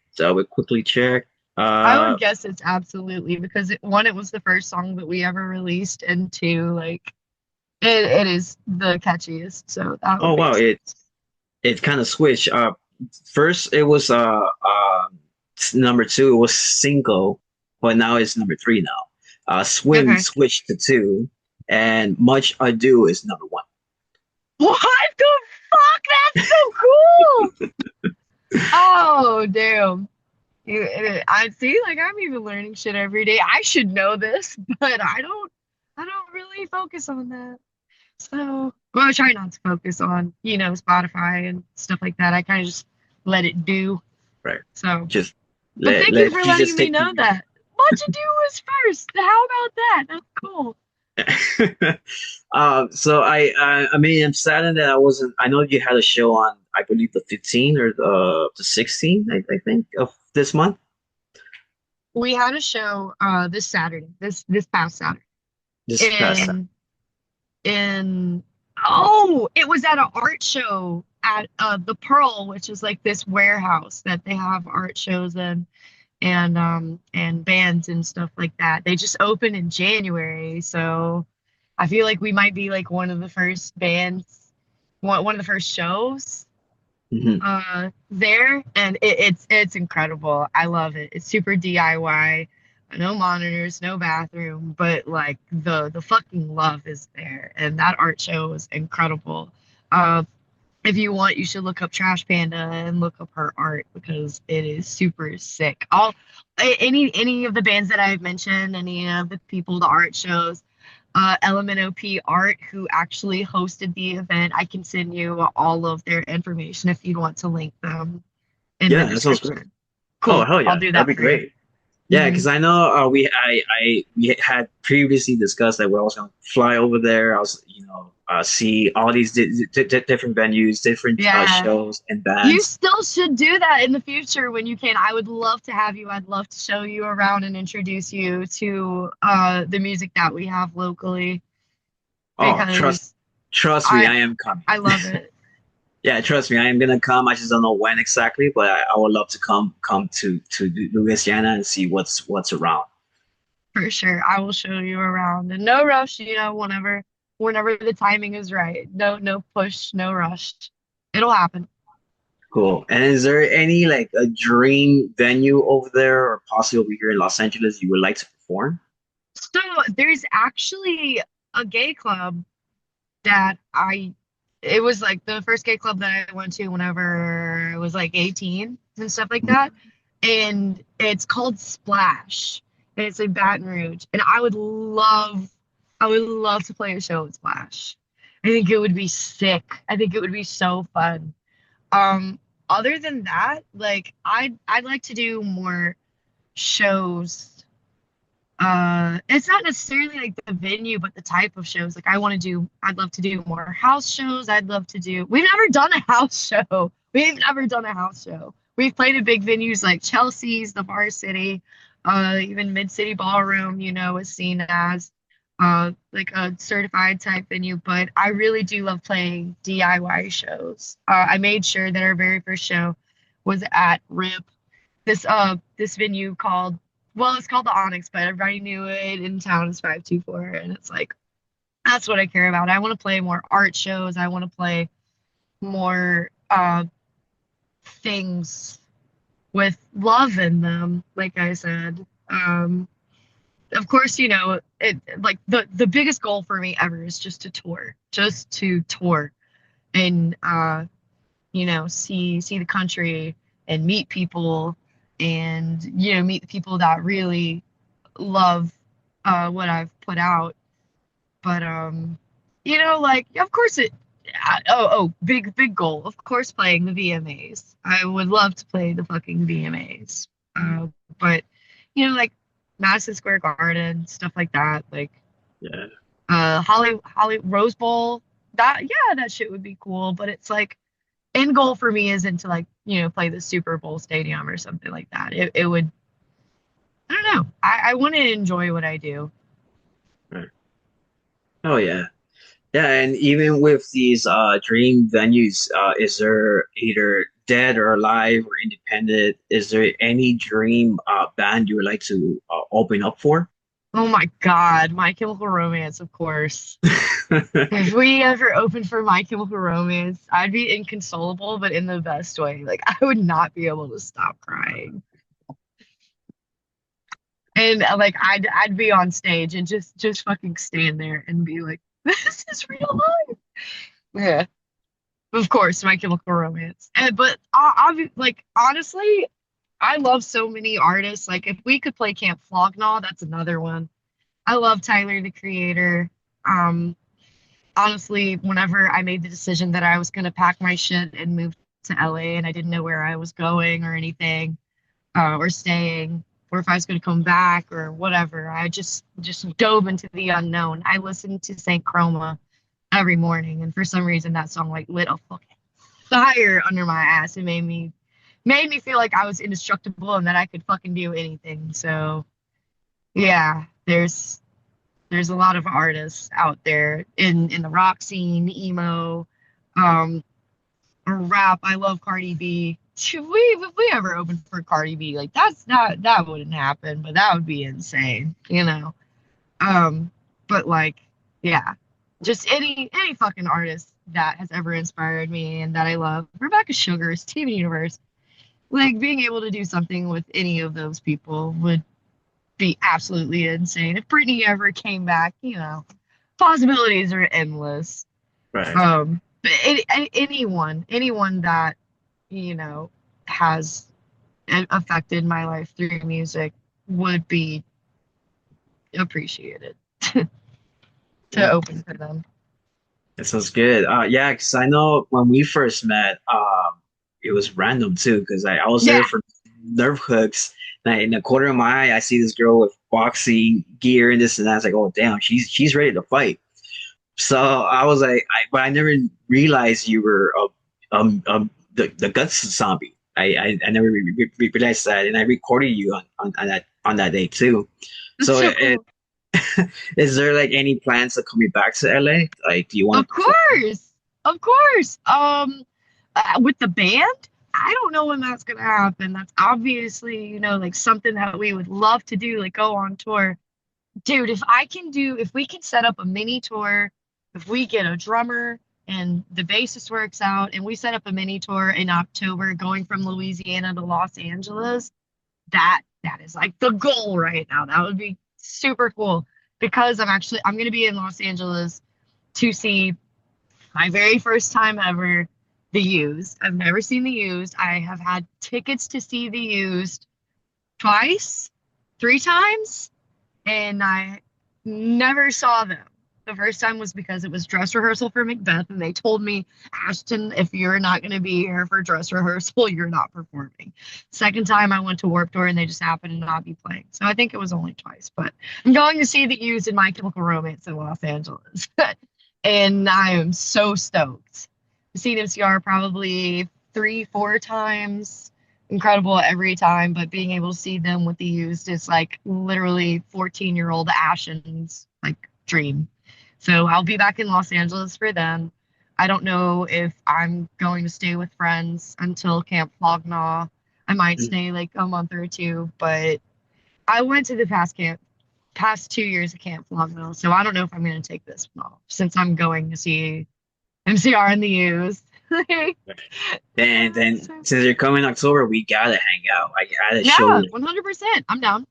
quickly check. I would Uh, guess it's absolutely because one, it was the first song that we ever released, and two, like it is the catchiest. So that oh would wow, make sense. it kind of switched. First it was number two. It was single, but now it's number three now. Swim Okay. switched to two, and Much Ado is number one. What the fuck? That's so cool. Oh, damn. I see, like I'm even learning shit every day. I should know this, but I don't really focus on that. So, well, I try not to focus on, Spotify and stuff like that. I kind of just let it do. Right. So, Just but thank you let for letting Jesus me take the know wheel. that. What to do was first. How about that? That's cool. So I mean, I'm saddened that I wasn't. I know you had a show on, I believe, the 15th or the 16th, I think, of this month. We had a show this Saturday, this past Saturday. This past. In in oh, it was at an art show at the Pearl, which is like this warehouse that they have art shows in and bands and stuff like that. They just opened in January, so I feel like we might be like one of the first bands, one of the first shows Mhm. there, and it's incredible. I love it. It's super DIY. No monitors, no bathroom, but like the fucking love is there, and that art show is incredible. Uh, if you want, you should look up Trash Panda and look up her art because it is super sick. Any of the bands that I've mentioned, any of the people, the art shows, LMNOP Art, who actually hosted the event, I can send you all of their information if you'd want to link them in the Yeah, that sounds great. description. Oh, Cool. hell I'll yeah, do that'd that be for you. great. Yeah, Hmm. because I know we had previously discussed that we was gonna fly over there. I was, see all these different venues, different Yeah. shows and You bands. still should do that in the future when you can. I would love to have you. I'd love to show you around and introduce you to the music that we have locally Oh, because trust me, I I am coming. I love it. Yeah, trust me, I am gonna come. I just don't know when exactly, but I would love to come to Louisiana and see what's around. For sure. I will show you around. And no rush, whenever the timing is right. No push, no rush. It'll happen. Cool. And is there any like a dream venue over there, or possibly over here in Los Angeles, you would like to perform? So there's actually a gay club that it was like the first gay club that I went to whenever I was like 18 and stuff like that. And it's called Splash. And it's in Baton Rouge. And I would love to play a show at Splash. I think it would be sick. I think it would be so fun. Um, Other than that, like I'd like to do more shows. It's not necessarily like the venue, but the type of shows. Like I'd love to do more house shows. We've never done a house show. We've never done a house show. We've played at big venues like Chelsea's, the Varsity, even Mid City Ballroom, is seen as like a certified type venue. But I really do love playing DIY shows. I made sure that our very first show was at RIP, this venue called, well, it's called the Onyx, but everybody knew it in town as 524, and it's like that's what I care about. I want to play more art shows. I want to play more things with love in them, like I said. Of course, it like the biggest goal for me ever is just to tour and see the country and meet people and meet the people that really love what I've put out. But like of course big goal. Of course, playing the VMAs. I would love to play the fucking VMAs. But like Madison Square Garden, stuff like that. Like Yeah. Holly Rose Bowl. That shit would be cool. But it's like end goal for me isn't to like play the Super Bowl stadium or something like that. It would. I don't know. I want to enjoy what I do. Right. Oh yeah. Yeah, and even with these dream venues, is there either dead or alive or independent? Is there any dream band you would like to open up for? Oh my God, My Chemical Romance, of course. If we ever opened for My Chemical Romance, I'd be inconsolable, but in the best way. Like I would not be able to stop crying. And like I'd be on stage and just fucking stand there and be like, this is real life. Yeah. Of course, My Chemical Romance. But I like honestly, I love so many artists. Like if we could play Camp Flog Gnaw, that's another one. I love Tyler the Creator. Um, Honestly, whenever I made the decision that I was gonna pack my shit and move to LA and I didn't know where I was going or anything, or staying, or if I was gonna come back or whatever, I just dove into the unknown. I listened to Saint Chroma every morning, and for some reason that song like lit a fucking fire under my ass. It made me feel like I was indestructible and that I could fucking do anything. So yeah, there's a lot of artists out there in the rock scene, emo, um, or rap. I love Cardi B. If we ever opened for Cardi B, like that wouldn't happen, but that would be insane. Um, but like, yeah, just any fucking artist that has ever inspired me and that I love. Rebecca Sugar, Steven Universe, like being able to do something with any of those people would be absolutely insane. If Britney ever came back, possibilities are endless. Right. But anyone that you know has affected my life through music would be appreciated to Yeah, open for them. that sounds good. Yeah, because I know when we first met, it was random too, because I was there Yeah, for nerve hooks. And in the corner of my eye, I see this girl with boxing gear and this and that. I was like, oh damn, she's ready to fight. So I was like, but I never realized you were the guts zombie. I never realized that, and I recorded you on that day too. that's So so cool. is there like any plans to coming back to LA? Like, do you want Of to perform? course, of course. With the band, I don't know when that's gonna happen. That's obviously, like something that we would love to do, like go on tour. Dude, if we can set up a mini tour, if we get a drummer and the bassist works out and we set up a mini tour in October going from Louisiana to Los Angeles, that is like the goal right now. That would be super cool because I'm gonna be in Los Angeles to see my very first time ever the Used. I've never seen the Used. I have had tickets to see the Used twice, three times, and I never saw them. The first time was because it was dress rehearsal for Macbeth, and they told me, Ashton, if you're not going to be here for dress rehearsal, you're not performing. Second time, I went to Warped Tour, and they just happened to not be playing. So I think it was only twice, but I'm going to see the Used in My Chemical Romance in Los Angeles, and I am so stoked. I've seen MCR probably three, four times, incredible every time, but being able to see them with the Used is like literally 14-year-old Ashen's like dream. So I'll be back in Los Angeles for them. I don't know if I'm going to stay with friends until Camp Flog Gnaw. I might stay like a month or two, but I went to the past 2 years of Camp Flog Gnaw, so I don't know if I'm going to take this one off since I'm going to see MCR in the Used. And then since you're coming October, we gotta hang out. I gotta show Yeah, you. 100%. I'm down.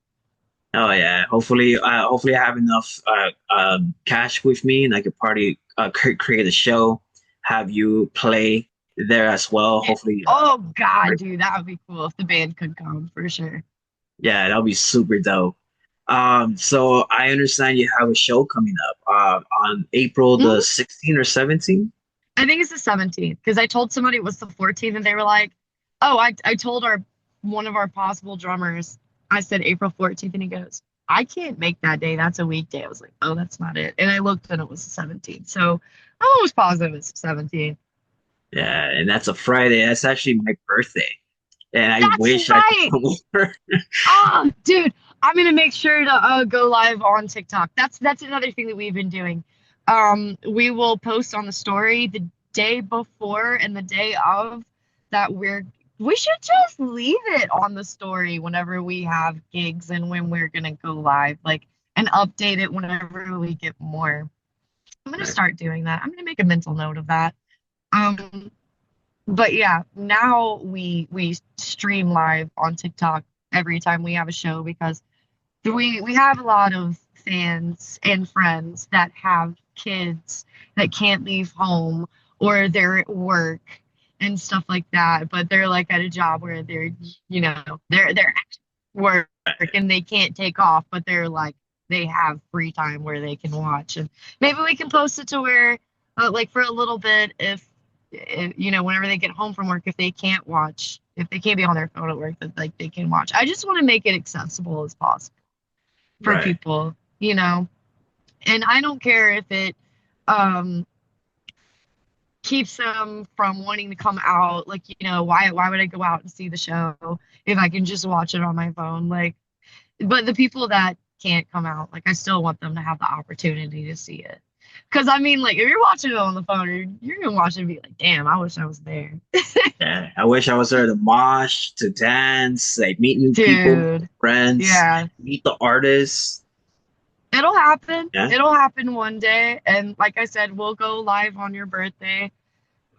Oh yeah. Hopefully I have enough cash with me, and I could party create a show, have you play, there as well. Hopefully, Oh God, dude, that would be cool if the band could come for sure. yeah, that'll be super dope. So I understand you have a show coming up on April the Mhm. 16th or 17th. I think it's the 17th because I told somebody it was the 14th and they were like, "Oh, I told our one of our possible drummers, I said April 14th and he goes, "I can't make that day. That's a weekday." I was like, "Oh, that's not it." And I looked and it was the 17th. So I'm almost positive it's the 17th. Yeah, and that's a Friday. That's actually my birthday, and I That's wish I could right. come over. Oh, dude, I'm gonna make sure to go live on TikTok. That's another thing that we've been doing. We will post on the story the day before and the day of that we should just leave it on the story whenever we have gigs and when we're gonna go live, like and update it whenever we get more. I'm gonna Right. start doing that. I'm gonna make a mental note of that. Um, but yeah, now we stream live on TikTok every time we have a show because we have a lot of fans and friends that have kids that can't leave home or they're at work and stuff like that, but they're like at a job where they're they're at work and they can't take off, but they're like they have free time where they can watch and maybe we can post it to where like for a little bit if whenever they get home from work if they can't watch if they can't be on their phone at work that like they can watch. I just want to make it accessible as possible for Right. people, and I don't care if it um keeps them from wanting to come out. Like, why would I go out and see the show if I can just watch it on my phone? Like, but the people that can't come out, like, I still want them to have the opportunity to see it. Because I mean, like, if you're watching it on the phone, you're gonna watch it and be like, damn, I wish I was there. Yeah, I wish I was there to mosh, to dance, like meet new people, Dude, friends, yeah. meet the artists. It'll happen. Yeah. It'll happen one day. And like I said, we'll go live on your birthday.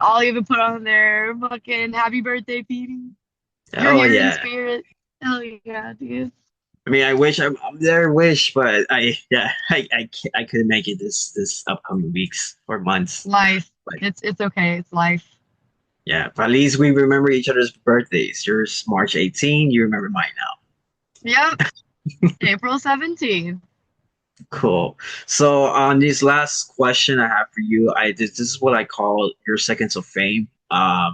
I'll even put on there fucking happy birthday, Petey. You're Oh here in yeah. spirit. Hell yeah, dude. I mean, I wish I'm there. Wish, but I couldn't make it this upcoming weeks or months. Life. But It's okay. It's life. yeah, but at least we remember each other's birthdays. Yours March 18. You remember mine now. Yep. April 17th. Cool. So on this last question I have for you, this is what I call your seconds of fame. Oh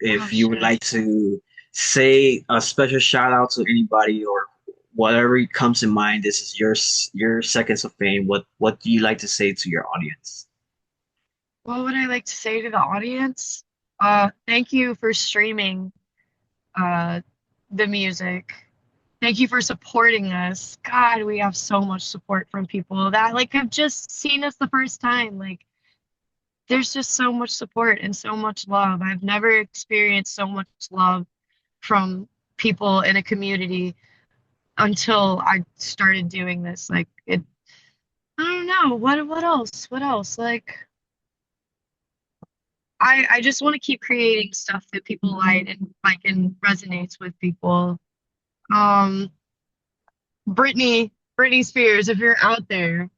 If you would shit. like to say a special shout out to anybody or whatever comes in mind, this is your seconds of fame. What do you like to say to your audience? What would I like to say to the audience? Thank you for streaming uh the music. Thank you for supporting us. God, we have so much support from people that like have just seen us the first time. Like there's just so much support and so much love. I've never experienced so much love from people in a community until I started doing this. Like it, I don't know. What else? What else? Like I just want to keep creating stuff that people like and resonates with people. Um Britney Spears, if you're out there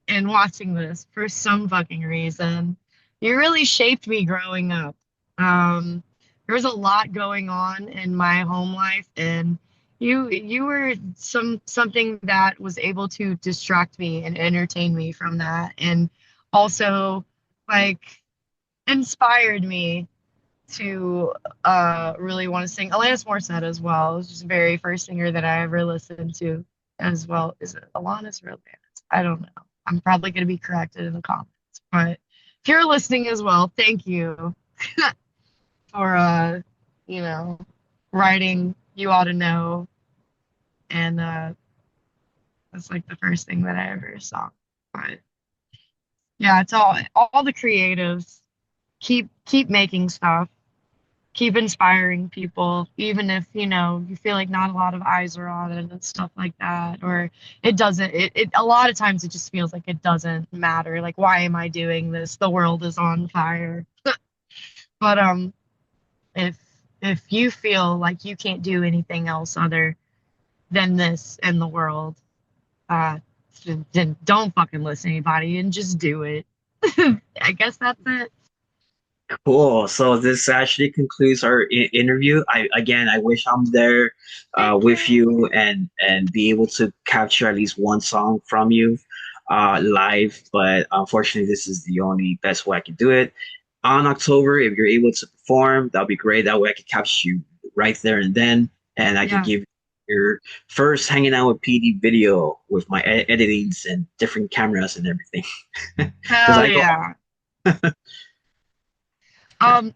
and watching this for some fucking reason, you really shaped me growing up. There was a lot going on in my home life, and you were something that was able to distract me and entertain me from that, and also like inspired me to really want to sing. Alanis Morissette as well. It was just the very first singer that I ever listened to as well. Is it Alanis or Alanis? I don't know. I'm probably going to be corrected in the comments. But if you're listening as well, thank you for you know, writing You Ought to Know. And that's like the first thing that I ever saw. But yeah, it's all the creatives. Keep making stuff, keep inspiring people, even if, you feel like not a lot of eyes are on it and stuff like that. Or it doesn't, a lot of times it just feels like it doesn't matter. Like, why am I doing this? The world is on fire. But if you feel like you can't do anything else other than this in the world, uh, then don't fucking listen to anybody and just do it. I guess that's it. Cool. So this actually concludes our interview. I wish I'm there Thank with you. you and be able to capture at least one song from you live. But unfortunately, this is the only best way I can do it. On October, if you're able to perform, that'll be great. That way I can capture you right there and then, and I can Yeah. give your first hanging out with PD video with my editings and different cameras and everything. Because Hell I go yeah.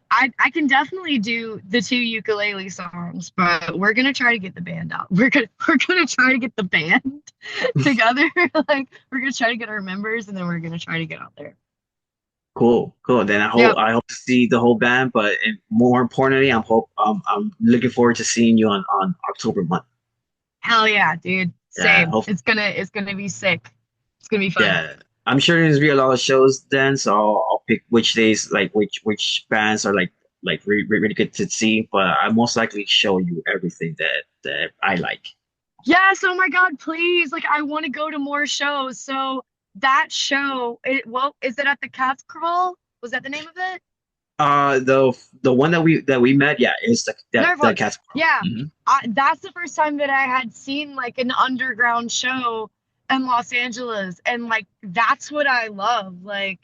I can definitely do the two ukulele songs, but we're gonna try to get the band out. We're gonna try to get the band together. Like we're gonna try to get our members, and then we're gonna try to get out there. cool, cool. Then Yep. I hope to see the whole band, but more importantly, I'm looking forward to seeing you on October month. Hell yeah, dude. Yeah, Same. hope It's gonna be sick. It's gonna be fun. yeah. I'm sure there's gonna be a lot of shows then, so I'll pick which days, like which bands are like really good to see. But I most likely show you everything that I like. Yes, oh my God, please. Like I want to go to more shows. So that show, is it at the Cats Crawl? Was that the name of it? The one that we met, yeah, is the Nerve. Cats. Yeah. Hmm. That's the first time that I had seen like an underground show in Los Angeles. And like that's what I love. Like,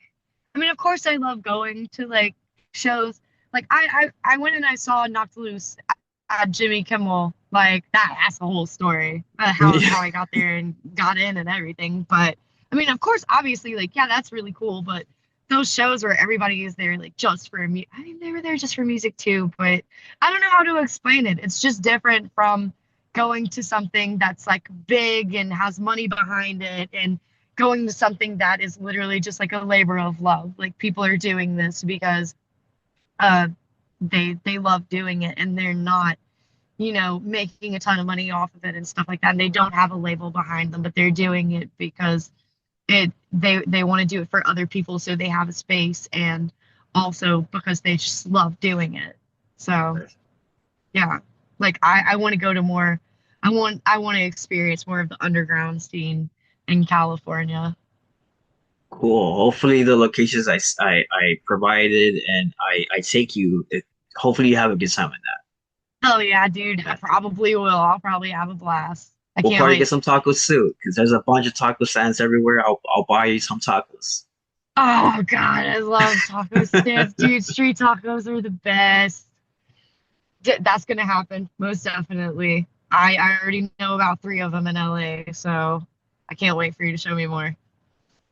I mean, of course I love going to like shows. Like I went and I saw Knocked Loose at Jimmy Kimmel. Like that's the whole story. How I got there and got in and everything. But I mean, of course, obviously, like, yeah, that's really cool. But those shows where everybody is there like just for me. I mean, they were there just for music too, but I don't know how to explain it. It's just different from going to something that's like big and has money behind it and going to something that is literally just like a labor of love. Like people are doing this because uh they love doing it and they're not, making a ton of money off of it and stuff like that. And they don't have a label behind them, but they're doing it because they want to do it for other people so they have a space and also because they just love doing it. So yeah, like I want to go to more. I want to experience more of the underground scene in California. Cool. Hopefully the locations I provided and I take you. Hopefully you have a good time in Hell yeah, dude! I that. probably will. I'll probably have a blast. I We'll can't probably get wait. some tacos too, because there's a bunch of taco stands everywhere. I'll buy you some tacos. Oh God, I love taco stands, dude. Street tacos are the best. That's gonna happen, most definitely. I already know about three of them in LA, so I can't wait for you to show me more.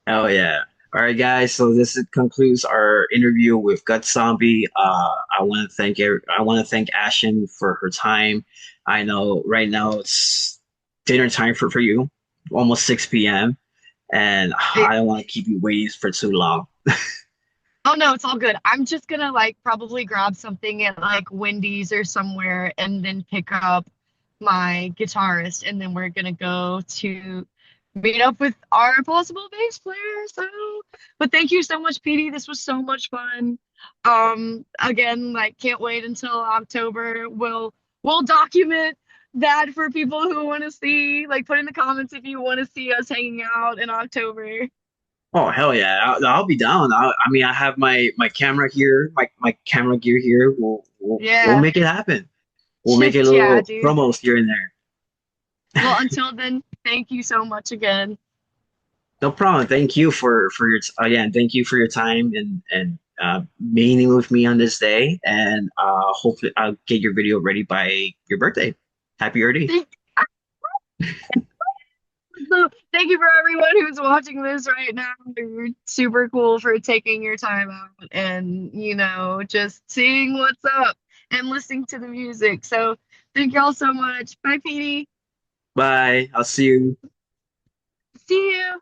Oh yeah. All right, guys. So concludes our interview with GutZombie. I want to thank Ashen for her time. I know right now it's dinner time for you, almost 6 p.m. And I don't want to keep you waiting for too long. Oh no, it's all good. I'm just gonna like probably grab something at like Wendy's or somewhere and then pick up my guitarist and then we're gonna go to meet up with our possible bass player. So, but thank you so much, Petey. This was so much fun. Again, like can't wait until October. We'll document that for people who want to see, like put in the comments if you want to see us hanging out in October. Oh hell yeah, I'll be down. I mean, I have my camera here, my camera gear here. We'll Yeah. make it happen. We'll make a Yeah, little dude. promos here and there. Well, until then, thank you so much again. No problem. Thank you for your again. Thank you for your time and meeting with me on this day. And hopefully I'll get your video ready by your birthday. Happy early. Thank, so, thank you for everyone who's watching this right now. You're super cool for taking your time out and, just seeing what's up and listening to the music. So, thank y'all so much. Bye, Petey. Bye. I'll see you. See you.